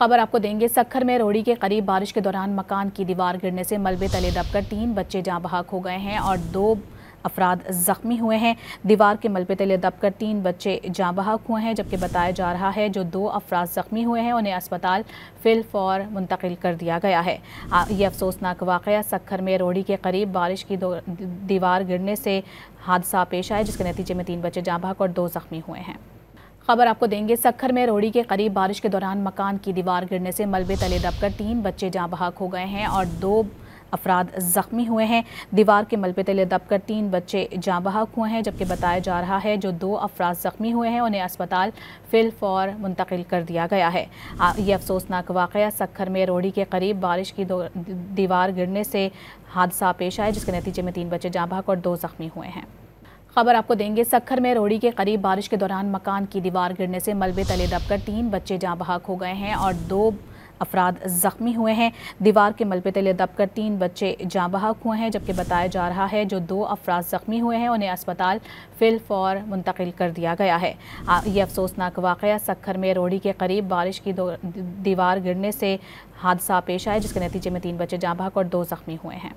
खबर आपको देंगे। सक्खर में रोहड़ी के करीब बारिश के दौरान मकान की दीवार गिरने से मलबे तले दबकर 3 बच्चे जाँ बहक हो गए हैं और 2 अफराद जख्मी हुए हैं। दीवार के मलबे तले दबकर 3 बच्चे जाँ बहक हुए हैं, जबकि बताया जा रहा है जो 2 अफराद जख्मी हुए हैं उन्हें अस्पताल फिलफौर मुंतकिल कर दिया गया है। ये अफसोसनाक वाक़या सक्खर में रोहड़ी के करीब बारिश की दीवार गिरने से हादसा पेश आया, जिसके नतीजे में 3 बच्चे जाँ बहक और 2 जख्मी हुए हैं। खबर आपको देंगे। सक्खर में रोहड़ी के करीब बारिश के दौरान मकान की दीवार गिरने से मलबे तले दबकर 3 बच्चे जाँ बहक हो गए हैं और 2 अफराद जख्मी हुए हैं। दीवार के मलबे तले दबकर 3 बच्चे जाँ बहक हुए हैं, जबकि बताया जा रहा है जो 2 अफराद जख्मी हुए हैं उन्हें अस्पताल फिलफौर मुंतकिल कर दिया गया है। ये अफसोसनाक वाक़या सक्खर में रोहड़ी के करीब बारिश की दीवार गिरने से हादसा पेश आया, जिसके नतीजे में 3 बच्चे जाँ बहक और 2 जख्मी हुए हैं। खबर आपको देंगे। सक्खर में रोहड़ी के करीब बारिश के दौरान मकान की दीवार गिरने से मलबे तले दबकर 3 बच्चे जाँ बहक हो गए हैं और 2 अफराद जख्मी हुए हैं। दीवार के मलबे तले दबकर 3 बच्चे जाँ बहक हुए हैं, जबकि बताया जा रहा है जो 2 अफराद जख्मी हुए हैं उन्हें अस्पताल फिलफौर मुंतकिल कर दिया गया है। ये अफसोसनाक वाक़या सक्खर में रोहड़ी के करीब बारिश की दीवार गिरने से हादसा पेश आया, जिसके नतीजे में 3 बच्चे जाँ बहक और 2 जख्मी हुए हैं। खबर आपको देंगे। सक्खर में रोहड़ी के करीब बारिश के दौरान मकान की दीवार गिरने से मलबे तले दबकर 3 बच्चे जाँ बहक हो गए हैं और 2 अफराद जख्मी हुए हैं। दीवार के मलबे तले दबकर 3 बच्चे जाँ बहक हुए हैं, जबकि बताया जा रहा है जो 2 अफराद जख्मी हुए हैं उन्हें अस्पताल फिलफौर मुंतकिल कर दिया गया है। ये अफसोसनाक वाक़या सक्खर में रोहड़ी के करीब बारिश की दीवार गिरने से हादसा पेश आया, जिसके नतीजे में 3 बच्चे जाँ बहक और 2 जख्मी हुए हैं।